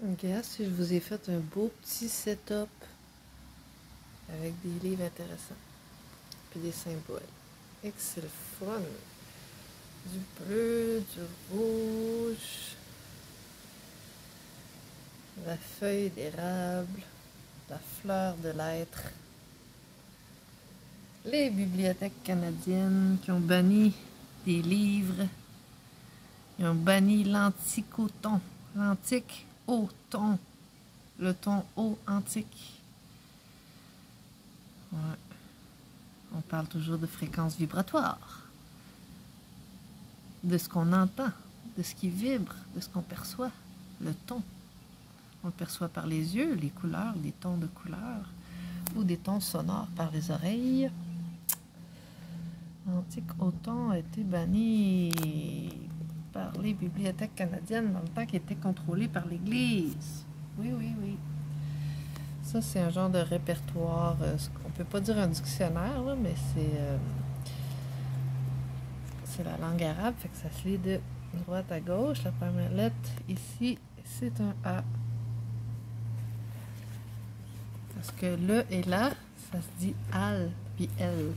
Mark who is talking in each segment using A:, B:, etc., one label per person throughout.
A: Ok, si je vous ai fait un beau petit setup avec des livres intéressants, puis des symboles. Et que c'est le fun. Du bleu, du rouge, la feuille d'érable, la fleur de l'être. Les bibliothèques canadiennes qui ont banni des livres. Ils ont banni l'antique au ton. L'antique au ton. Le ton haut antique. Ouais. On parle toujours de fréquence vibratoire. De ce qu'on entend, de ce qui vibre, de ce qu'on perçoit. Le ton. On le perçoit par les yeux, les couleurs, des tons de couleurs, ou des tons sonores par les oreilles. L'antique au ton a été banni par les bibliothèques canadiennes dans le temps qui était contrôlé par l'Église. Oui, oui, oui. Ça, c'est un genre de répertoire. On peut pas dire un dictionnaire, là, mais c'est la langue arabe, fait que ça se lit de droite à gauche. La première lettre ici, c'est un A. Parce que le et là, ça se dit al puis el.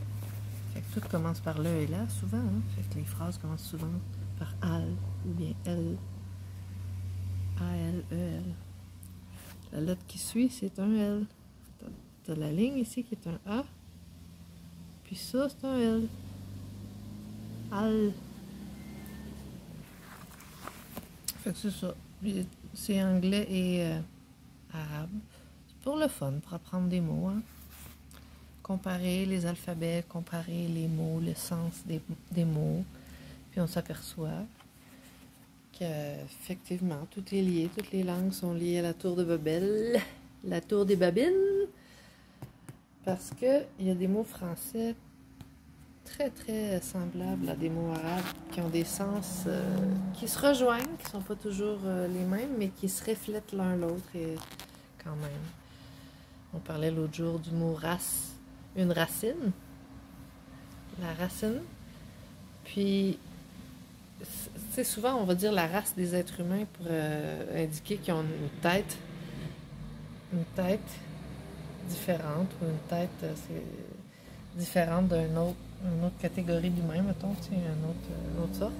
A: Fait que tout commence par le et là, souvent. Hein? Fait que les phrases commencent souvent par al ou bien el. A-L-E-L. La lettre qui suit, c'est un L. T'as la ligne ici qui est un A. Puis ça, c'est un L. Al. Fait que c'est ça. C'est anglais et arabe. C'est pour le fun, pour apprendre des mots. Hein? Comparer les alphabets, comparer les mots, le sens des mots. Puis on s'aperçoit qu'effectivement, tout est lié. Toutes les langues sont liées à la tour de Babel. La tour des babines. Parce qu'il y a des mots français très, très semblables à des mots arabes qui ont des sens qui se rejoignent, qui ne sont pas toujours les mêmes, mais qui se reflètent l'un l'autre et quand même. On parlait l'autre jour du mot race, une racine, la racine. Puis, c'est souvent, on va dire la race des êtres humains pour indiquer qu'ils ont une tête différente ou une tête c'est différente d'une autre catégorie d'humains, mettons, une autre sorte,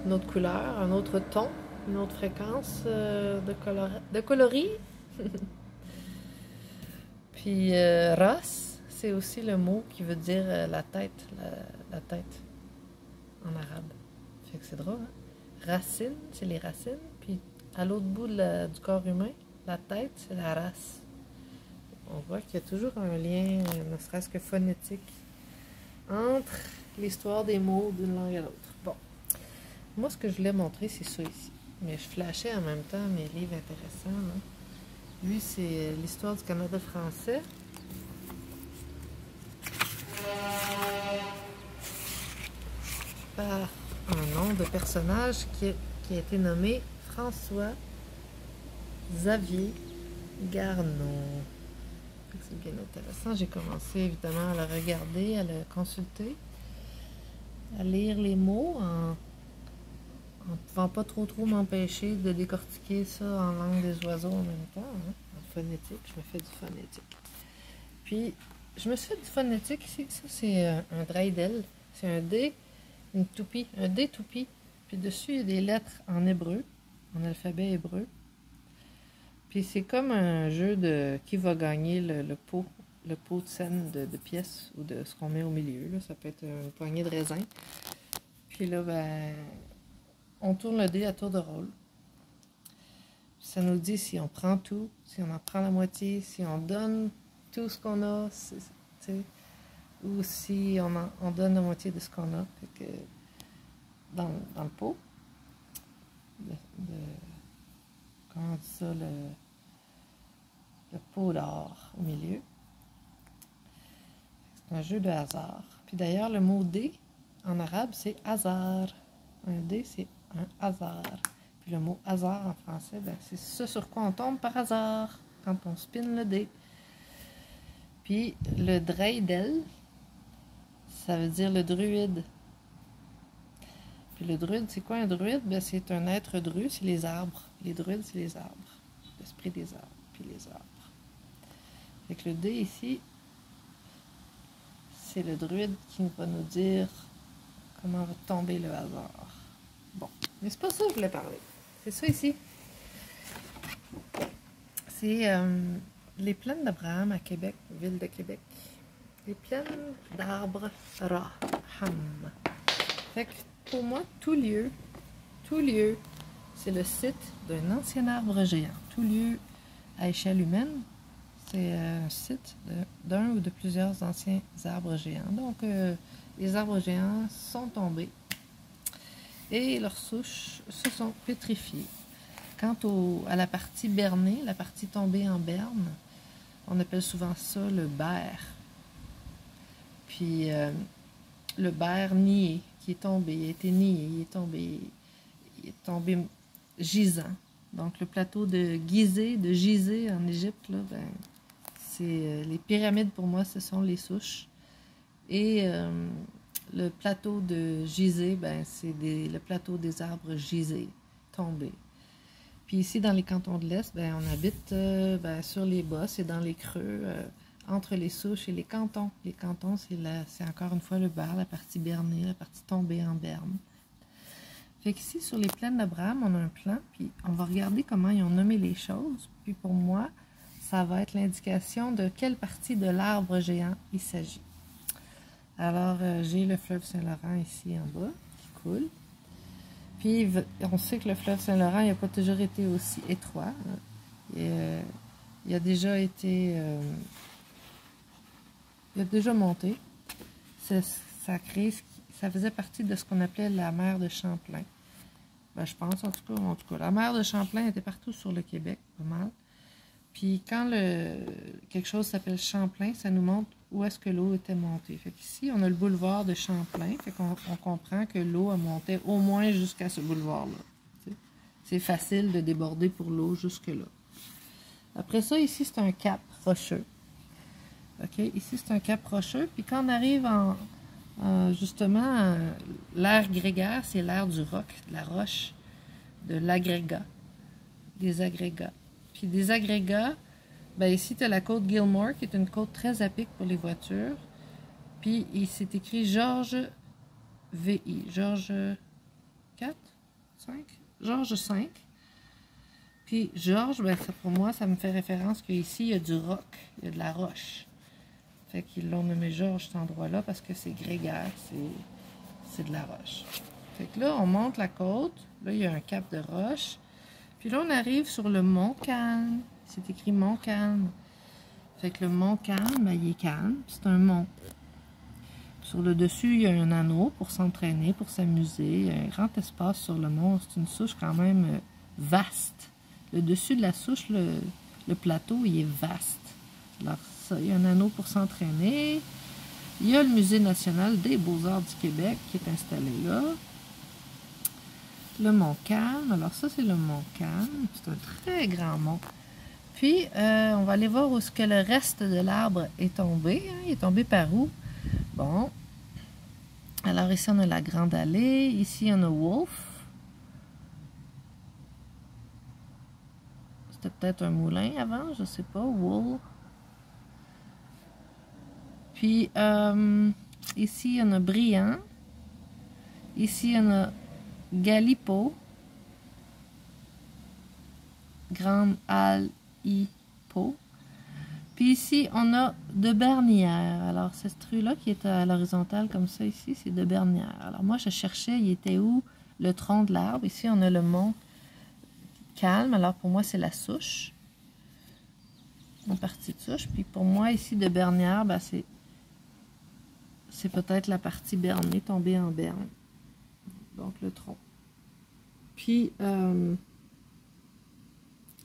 A: une autre couleur, un autre ton, une autre fréquence de coloris. Puis race, c'est aussi le mot qui veut dire la tête, la tête en arabe. Fait que c'est drôle, hein? Racine, c'est les racines, puis à l'autre bout du corps humain, la tête, c'est la race. On voit qu'il y a toujours un lien, ne serait-ce que phonétique, entre l'histoire des mots d'une langue à l'autre. Bon, moi, ce que je voulais montrer, c'est ça ici. Mais je flashais en même temps mes livres intéressants. Là. Lui, c'est l'histoire du Canada français. Par un nom de personnage qui a été nommé François Xavier Garneau. C'est bien intéressant. J'ai commencé évidemment à le regarder, à le consulter, à lire les mots en ne pouvant pas trop m'empêcher de décortiquer ça en langue des oiseaux en même temps, hein, en phonétique. Je me fais du phonétique. Puis, je me suis fait du phonétique ici. Ça, c'est un dreidel. C'est un D, une toupie, un D toupie. Puis dessus, il y a des lettres en hébreu, en alphabet hébreu. Puis c'est comme un jeu de qui va gagner le pot de scène de pièces ou de ce qu'on met au milieu. Là. Ça peut être une poignée de raisin. Puis là, ben, on tourne le dé à tour de rôle. Ça nous dit si on prend tout, si on en prend la moitié, si on donne tout ce qu'on a, ou si on donne la moitié de ce qu'on a. Fait que dans le pot, comment on dit ça, le pot d'or au milieu. C'est un jeu de hasard. Puis d'ailleurs, le mot dé en arabe, c'est hasard. Un dé, c'est un hasard. Puis le mot hasard en français, ben, c'est ce sur quoi on tombe par hasard quand on spinne le dé. Puis le dreidel, ça veut dire le druide. Puis le druide, c'est quoi un druide? Ben, c'est un être dru, c'est les arbres. Les druides, c'est les arbres. l'esprit des arbres, puis les arbres. Avec le dé ici, c'est le druide qui va nous dire comment va tomber le hasard. Bon, mais c'est pas ça que je voulais parler. C'est ça ici. C'est les plaines d'Abraham à Québec, ville de Québec. Les plaines d'arbres Raham. Fait que pour moi, tout lieu, c'est le site d'un ancien arbre géant. Tout lieu à échelle humaine, c'est un site d'un ou de plusieurs anciens arbres géants. Donc, les arbres géants sont tombés et leurs souches se sont pétrifiées. Quant à la partie bernée, la partie tombée en berne, on appelle souvent ça le berre. Puis le berre nié, qui est tombé, il a été nié, il est tombé gisant. Donc le plateau de Gizeh en Égypte, là, ben, c'est les pyramides pour moi, ce sont les souches. Et le plateau de Gizeh, ben, c'est le plateau des arbres gisés, tombés. Puis ici, dans les cantons de l'Est, ben, on habite sur les bosses et dans les creux, entre les souches et les cantons. Les cantons, c'est encore une fois le berre, la partie bernée, la partie tombée en berne. Fait qu'ici, sur les plaines d'Abraham, on a un plan, puis on va regarder comment ils ont nommé les choses. Puis pour moi, ça va être l'indication de quelle partie de l'arbre géant il s'agit. Alors, j'ai le fleuve Saint-Laurent ici en bas, qui coule. Puis, on sait que le fleuve Saint-Laurent n'a pas toujours été aussi étroit. Hein. Il a déjà été... il a déjà monté. Ça faisait partie de ce qu'on appelait la mer de Champlain. Ben, je pense, en tout cas. La mer de Champlain était partout sur le Québec, pas mal. Puis, quand quelque chose s'appelle Champlain, ça nous montre où est-ce que l'eau était montée. Fait qu'ici, on a le boulevard de Champlain. Fait qu'on comprend que l'eau a monté au moins jusqu'à ce boulevard-là. C'est facile de déborder pour l'eau jusque-là. Après ça, ici, c'est un cap rocheux. OK? Ici, c'est un cap rocheux. Puis quand on arrive justement, l'ère grégaire, c'est l'ère du roc, de la roche, de l'agrégat, des agrégats. Puis des agrégats, ben ici, tu as la côte Gilmore, qui est une côte très à pic pour les voitures. Puis, il s'est écrit Georges VI. Georges 4? 5? Georges 5. Puis, Georges, ben, pour moi, ça me fait référence qu'ici, il y a du roc, il y a de la roche. Fait qu'ils l'ont nommé Georges, cet endroit-là, parce que c'est grégaire, c'est de la roche. Fait que là, on monte la côte. Là, il y a un cap de roche. Puis là, on arrive sur le mont Calme. C'est écrit mont Calme. Fait que le mont Calme, ben, il est calme. C'est un mont. Sur le dessus, il y a un anneau pour s'entraîner, pour s'amuser. Il y a un grand espace sur le mont. C'est une souche quand même vaste. Le dessus de la souche, le plateau, il est vaste. Alors, ça, il y a un anneau pour s'entraîner. Il y a le Musée national des beaux-arts du Québec qui est installé là. Le mont Calme. Alors ça, c'est le mont Calme. C'est un très grand mont. Puis, on va aller voir où est-ce que le reste de l'arbre est tombé. Hein. Il est tombé par où? Bon. Alors ici, on a la Grande Allée. Ici, on a Wolf. C'était peut-être un moulin avant, je sais pas. Wolf. Puis, ici, on a Briand. Ici, on a Galipo. Grande Halle Hippo. Puis ici, on a de Bernières. Alors, cette rue-là qui est à l'horizontale comme ça ici, c'est de Bernières. Alors, moi, je cherchais, il était où le tronc de l'arbre. Ici, on a le mont Calme. Alors, pour moi, c'est la souche. Une partie de souche. Puis, pour moi, ici, de Bernières, ben, c'est peut-être la partie bernée, tombée en berne. Donc, le tronc. Puis,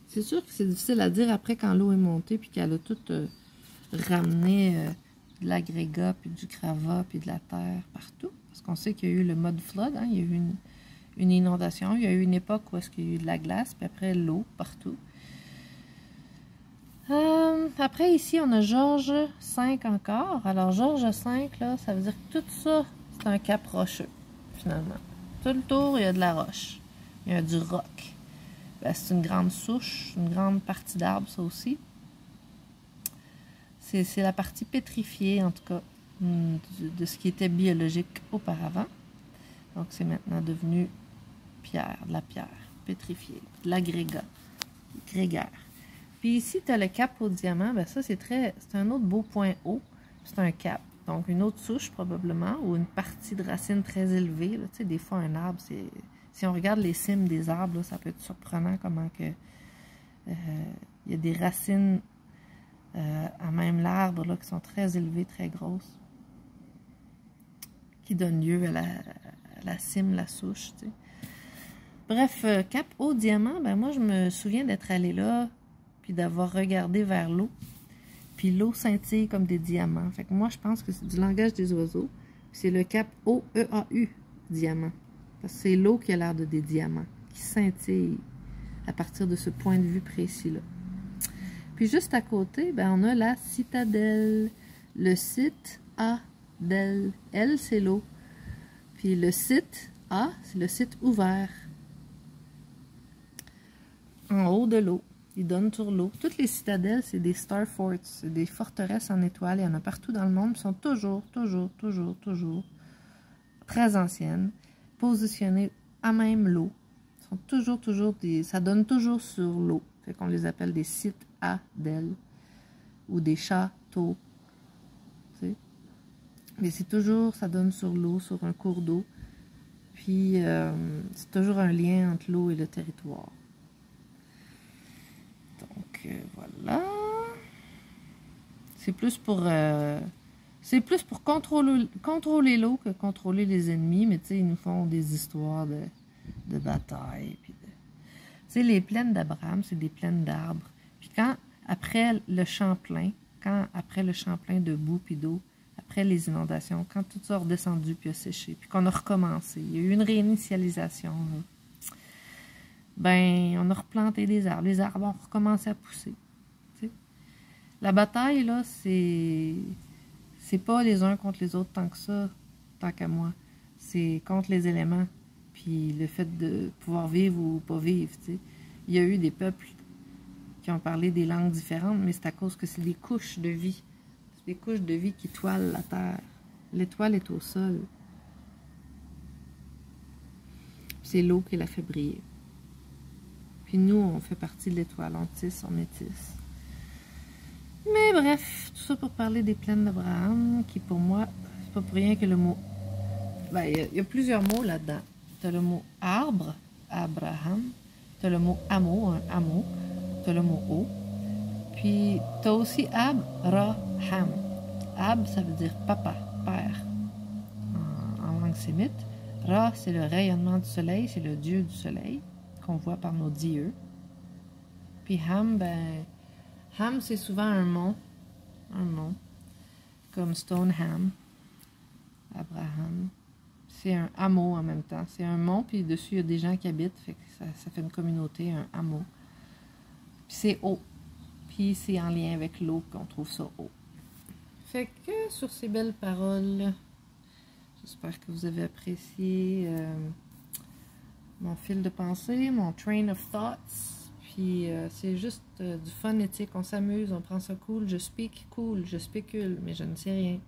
A: c'est sûr que c'est difficile à dire après quand l'eau est montée puis qu'elle a tout ramené de l'agrégat, puis du gravat, puis de la terre partout. Parce qu'on sait qu'il y a eu le mud flood, hein, il y a eu une inondation. Il y a eu une époque où est-ce qu'il y a eu de la glace, puis après l'eau partout. Après, ici, on a Georges 5 encore. Alors, Georges 5, là, ça veut dire que tout ça, c'est un cap rocheux, finalement. Tout le tour, il y a de la roche. Il y a du roc. Ben, c'est une grande souche, une grande partie d'arbre, ça aussi. C'est la partie pétrifiée, en tout cas, de ce qui était biologique auparavant. Donc, c'est maintenant devenu pierre, de la pierre pétrifiée, de l'agrégat, grégaire. Puis ici, tu as le cap au diamant. Ben ça, c'est un autre beau point haut. C'est un cap. Donc, une autre souche, probablement, ou une partie de racine très élevée. Tu sais, des fois, un arbre, c'est... Si on regarde les cimes des arbres, là, ça peut être surprenant comment que... il y a des racines à même l'arbre là, qui sont très élevées, très grosses, qui donnent lieu à la cime, la souche, tu sais. Bref, cap au diamant, ben moi, je me souviens d'être allée là, puis d'avoir regardé vers l'eau. Puis l'eau scintille comme des diamants. Fait que moi, je pense que c'est du langage des oiseaux. C'est le cap O-E-A-U, diamant. Parce que c'est l'eau qui a l'air de des diamants, qui scintille à partir de ce point de vue précis-là. Puis juste à côté, ben, on a la citadelle. Le site A d'elle. L, c'est l'eau. Puis le site A, c'est le site ouvert. En haut de l'eau. Il donne sur l'eau. Toutes les citadelles, c'est des star forts, c'est des forteresses en étoiles. Il y en a partout dans le monde. Ils sont toujours très anciennes, positionnées à même l'eau. Ils sont toujours des... Ça donne toujours sur l'eau. Fait qu'on les appelle des sites à d'elle ou des châteaux. Tu sais. Mais c'est toujours, ça donne sur l'eau, sur un cours d'eau. Puis, c'est toujours un lien entre l'eau et le territoire. Donc, voilà. C'est plus pour contrôler l'eau que contrôler les ennemis. Mais tu sais, ils nous font des histoires de bataille. Puis tu sais, les plaines d'Abraham, c'est des plaines d'arbres. Puis après le Champlain de boue puis d'eau, après les inondations, quand tout ça a redescendu puis a séché, puis qu'on a recommencé, il y a eu une réinitialisation, là. Ben, on a replanté des arbres. Les arbres ont recommencé à pousser. Tu sais. La bataille, là, c'est pas les uns contre les autres tant que ça, tant qu'à moi. C'est contre les éléments. Puis le fait de pouvoir vivre ou pas vivre, tu sais. Il y a eu des peuples qui ont parlé des langues différentes, mais c'est à cause que c'est des couches de vie. C'est des couches de vie qui toilent la terre. L'étoile est au sol. C'est l'eau qui la fait briller. Puis nous, on fait partie de l'étoile, on tisse, on métisse. Mais bref, tout ça pour parler des plaines d'Abraham, qui pour moi, c'est pas pour rien que le mot... Ben, il y a plusieurs mots là-dedans. Tu as le mot arbre, Abraham. Tu as le mot hameau, un hameau. Tu as le mot eau. Puis tu as aussi Abraham. Ab, ça veut dire papa, père, en langue sémite. Ra, c'est le rayonnement du soleil, c'est le dieu du soleil qu'on voit par nos dieux. Puis Ham, ben, Ham, c'est souvent un mont, comme Stoneham, Abraham. C'est un hameau en même temps. C'est un mont, puis dessus, il y a des gens qui habitent, fait que ça fait une communauté, un hameau. Puis c'est haut. Puis c'est en lien avec l'eau qu'on trouve ça haut. Fait que sur ces belles paroles, j'espère que vous avez apprécié mon fil de pensée, mon train of thoughts. Puis c'est juste du fun éthique, on s'amuse, on prend ça cool. Je speak cool, je spécule, mais je ne sais rien.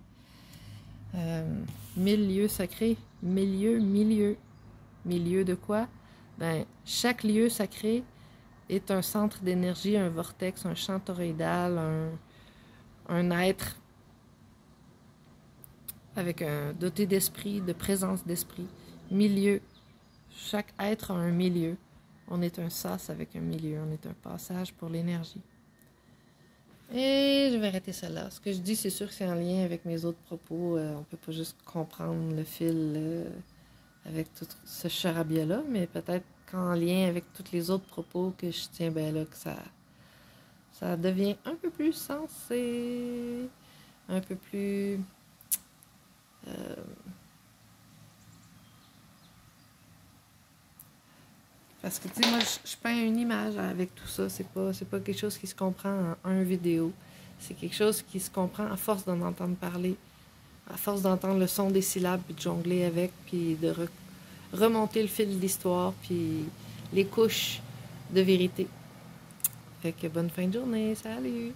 A: 1000 lieux sacrés, milieu. Milieu de quoi? Ben, chaque lieu sacré est un centre d'énergie, un vortex, un champ toroïdal, un être avec un doté d'esprit, de présence d'esprit. Milieu. Chaque être a un milieu. On est un sas avec un milieu. On est un passage pour l'énergie. Et je vais arrêter ça là. Ce que je dis, c'est sûr que c'est en lien avec mes autres propos. On peut pas juste comprendre le fil avec tout ce charabia-là, mais peut-être qu'en lien avec tous les autres propos que je tiens, ben là, que ça devient un peu plus sensé, un peu plus... Parce que, tu sais, moi, je peins une image avec tout ça. C'est pas quelque chose qui se comprend en une vidéo. C'est quelque chose qui se comprend à force d'en entendre parler, à force d'entendre le son des syllabes, puis de jongler avec, puis de remonter le fil de l'histoire, puis les couches de vérité. Fait que bonne fin de journée. Salut!